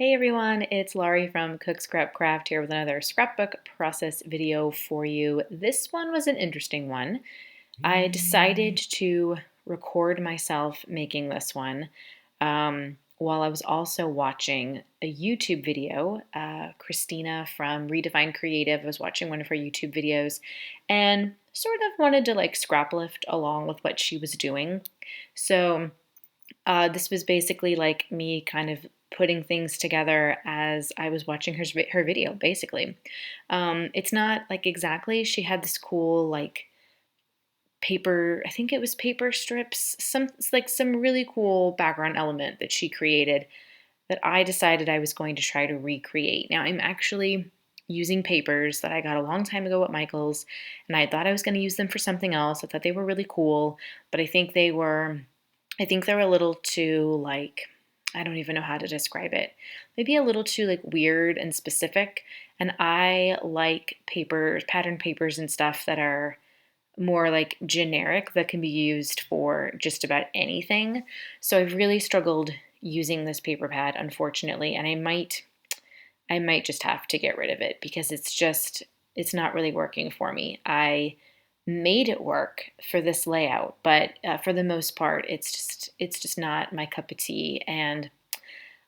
Hey everyone, it's Laurie from Cook Scrap Craft here with another scrapbook process video for you. This one was an interesting one. I decided to record myself making this one while I was also watching a YouTube video. Christina from Redefine Creative, I was watching one of her YouTube videos and sort of wanted to like scrap lift along with what she was doing. So this was basically like me kind of putting things together as I was watching her video, basically. It's not like exactly, she had this cool like paper, I think it was paper strips, some really cool background element that she created that I decided I was going to try to recreate. Now I'm actually using papers that I got a long time ago at Michael's, and I thought I was going to use them for something else. I thought they were really cool, but I think they're a little too like, I don't even know how to describe it. Maybe a little too like weird and specific. And I like papers, patterned papers and stuff that are more like generic that can be used for just about anything. So I've really struggled using this paper pad, unfortunately, and I might just have to get rid of it because it's not really working for me. I made it work for this layout, but for the most part, it's just not my cup of tea. And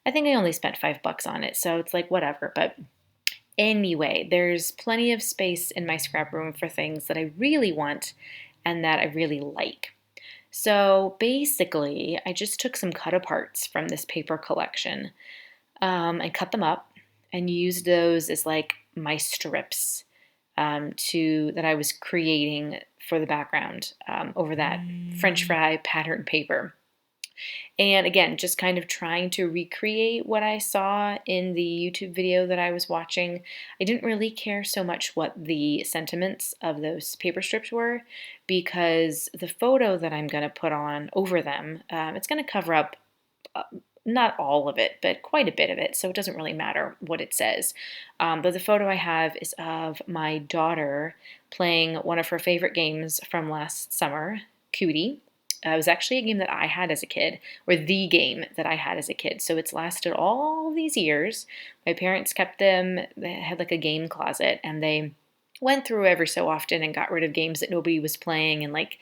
I think I only spent $5 on it, so it's like whatever. But anyway, there's plenty of space in my scrap room for things that I really want and that I really like. So basically, I just took some cut aparts from this paper collection and cut them up and used those as like my strips to that I was creating for the background over that French fry pattern paper. And again, just kind of trying to recreate what I saw in the YouTube video that I was watching. I didn't really care so much what the sentiments of those paper strips were because the photo that I'm going to put on over them, it's going to cover up uh, not all of it, but quite a bit of it, so it doesn't really matter what it says. But the photo I have is of my daughter playing one of her favorite games from last summer, Cootie. It was actually a game that I had as a kid, or the game that I had as a kid. So it's lasted all these years. My parents kept them, they had like a game closet, and they went through every so often and got rid of games that nobody was playing and like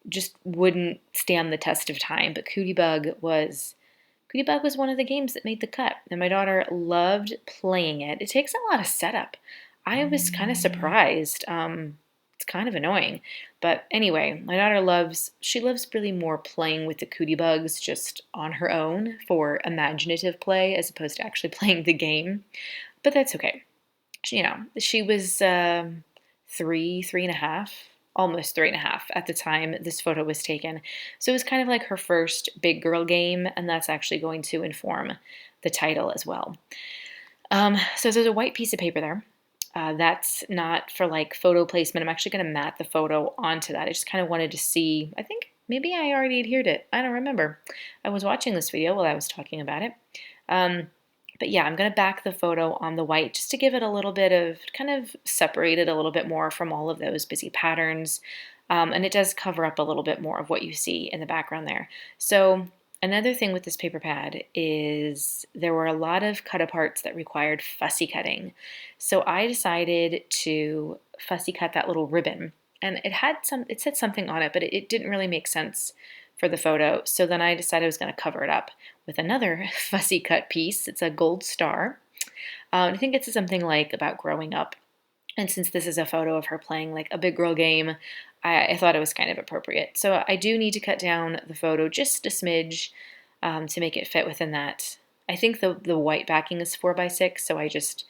just wouldn't stand the test of time. But Cootie Bug was one of the games that made the cut, and my daughter loved playing it. It takes a lot of setup. I was kind of surprised. It's kind of annoying. But anyway, my daughter she loves really more playing with the Cootie Bugs just on her own for imaginative play as opposed to actually playing the game. But that's okay. She was 3.5, almost 3.5 at the time this photo was taken. So it was kind of like her first big girl game, and that's actually going to inform the title as well. So there's a white piece of paper there. That's not for like photo placement. I'm actually going to mat the photo onto that. I just kind of wanted to see, I think maybe I already adhered it. I don't remember. I was watching this video while I was talking about it. But yeah, I'm going to back the photo on the white just to give it a little bit of, kind of separate it a little bit more from all of those busy patterns. And it does cover up a little bit more of what you see in the background there. So another thing with this paper pad is there were a lot of cut aparts that required fussy cutting. So I decided to fussy cut that little ribbon. And it said something on it, but it didn't really make sense for the photo. So then I decided I was going to cover it up with another fussy cut piece. It's a gold star. I think it's something like about growing up. And since this is a photo of her playing like a big girl game, I thought it was kind of appropriate. So I do need to cut down the photo just a smidge to make it fit within that. I think the white backing is 4x6, so I just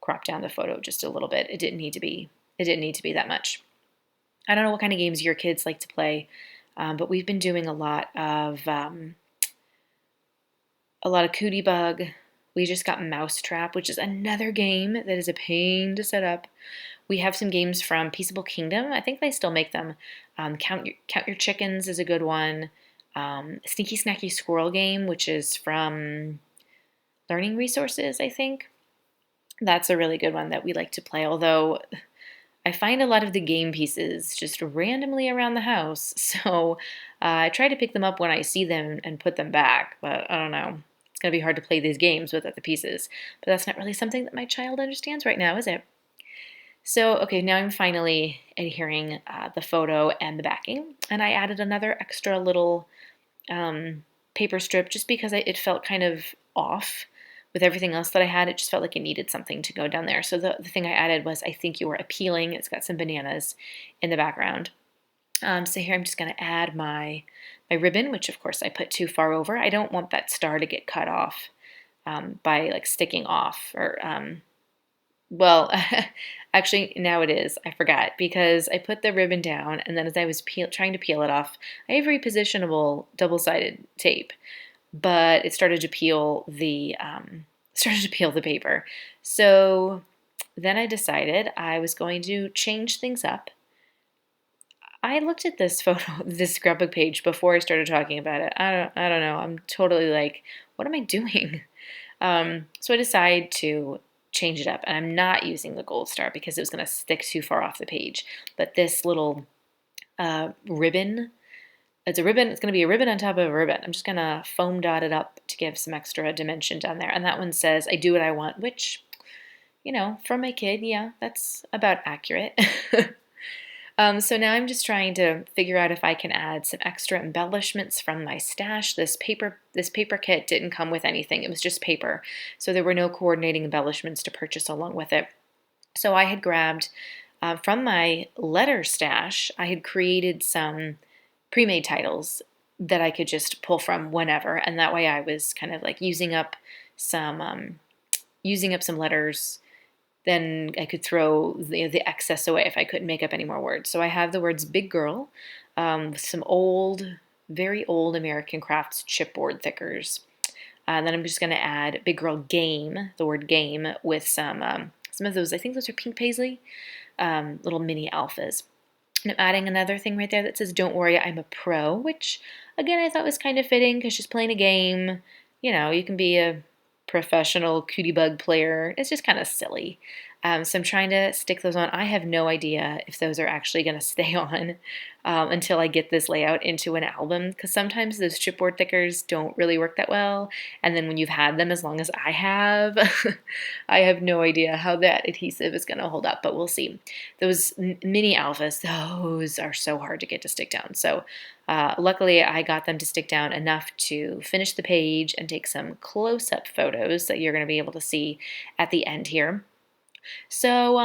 cropped down the photo just a little bit. It didn't need to be that much. I don't know what kind of games your kids like to play, but we've been doing a lot of Cootie Bug. We just got Mousetrap, which is another game that is a pain to set up. We have some games from Peaceable Kingdom. I think they still make them. Count Your Chickens is a good one. Sneaky Snacky Squirrel game, which is from Learning Resources, I think. That's a really good one that we like to play, although I find a lot of the game pieces just randomly around the house, so I try to pick them up when I see them and put them back, but I don't know. going to be hard to play these games without the pieces. But that's not really something that my child understands right now, is it? So, okay, now I'm finally adhering the photo and the backing. And I added another extra little paper strip just because it felt kind of off with everything else that I had. It just felt like it needed something to go down there. So the thing I added was, I think you are appealing. It's got some bananas in the background. So here I'm just going to add my ribbon, which of course I put too far over. I don't want that star to get cut off by like sticking off or well, actually, now it is. I forgot because I put the ribbon down, and then as I was trying to peel it off, I have repositionable double-sided tape, but it started to peel the paper. So then I decided I was going to change things up. I looked at this photo, this scrapbook page before I started talking about it. I don't know. I'm totally like, what am I doing? So I decided to change it up, and I'm not using the gold star because it was going to stick too far off the page. But this little ribbon, it's going to be a ribbon on top of a ribbon. I'm just going to foam dot it up to give some extra dimension down there. And that one says, I do what I want, which, for my kid, yeah, that's about accurate. So now I'm just trying to figure out if I can add some extra embellishments from my stash. This paper kit didn't come with anything. It was just paper. So there were no coordinating embellishments to purchase along with it. So I had grabbed from my letter stash, I had created some pre-made titles that I could just pull from whenever. And that way I was kind of like using up some letters. Then I could throw the excess away if I couldn't make up any more words. So I have the words big girl with some very old American Crafts chipboard thickers. And then I'm just going to add big girl game, the word game, with some of those, I think those are pink paisley, little mini alphas. And I'm adding another thing right there that says don't worry, I'm a pro, which again I thought was kind of fitting because she's playing a game. You can be a professional cootie bug player. It's just kind of silly. So I'm trying to stick those on. I have no idea if those are actually going to stay on until I get this layout into an album, because sometimes those chipboard thickers don't really work that well. And then when you've had them as long as I have, I have no idea how that adhesive is going to hold up, but we'll see. Those mini alphas, those are so hard to get to stick down. So luckily I got them to stick down enough to finish the page and take some close-up photos that you're going to be able to see at the end here. So,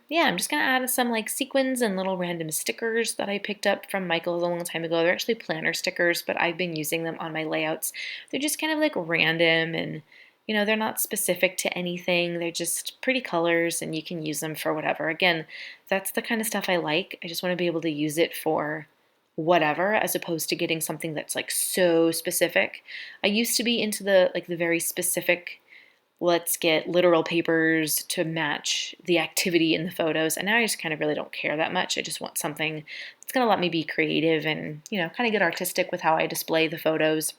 yeah, I'm just going to add some like sequins and little random stickers that I picked up from Michael's a long time ago. They're actually planner stickers, but I've been using them on my layouts. They're just kind of like random and, they're not specific to anything. They're just pretty colors and you can use them for whatever. Again, that's the kind of stuff I like. I just want to be able to use it for whatever as opposed to getting something that's like so specific. I used to be into the very specific, let's get literal papers to match the activity in the photos. And now I just kind of really don't care that much. I just want something that's going to let me be creative and, kind of get artistic with how I display the photos.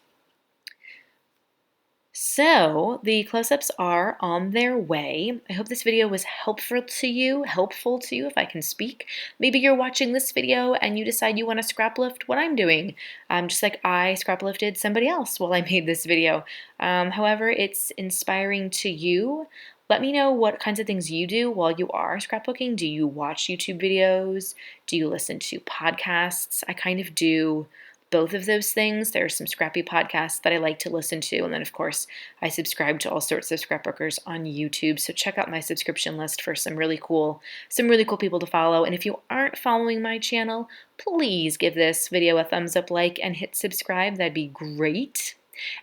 So the close-ups are on their way. I hope this video was helpful to you if I can speak. Maybe you're watching this video and you decide you want to scrap lift what I'm doing, just like I scrap lifted somebody else while I made this video. However, it's inspiring to you. Let me know what kinds of things you do while you are scrapbooking. Do you watch YouTube videos? Do you listen to podcasts? I kind of do both of those things. There are some scrappy podcasts that I like to listen to, and then of course I subscribe to all sorts of scrapbookers on YouTube. So check out my subscription list for some really cool people to follow. And if you aren't following my channel, please give this video a thumbs up, like, and hit subscribe. That'd be great.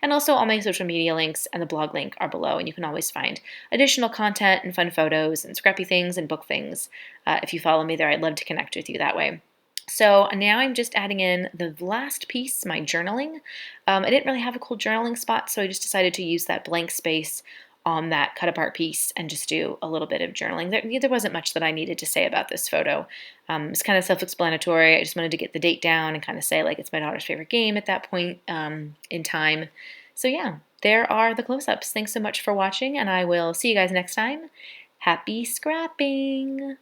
And also all my social media links and the blog link are below, and you can always find additional content and fun photos and scrappy things and book things. If you follow me there, I'd love to connect with you that way. So now I'm just adding in the last piece, my journaling. I didn't really have a cool journaling spot, so I just decided to use that blank space on that cut apart piece and just do a little bit of journaling. There wasn't much that I needed to say about this photo. It's kind of self-explanatory. I just wanted to get the date down and kind of say like it's my daughter's favorite game at that point in time. So yeah, there are the close-ups. Thanks so much for watching, and I will see you guys next time. Happy scrapping!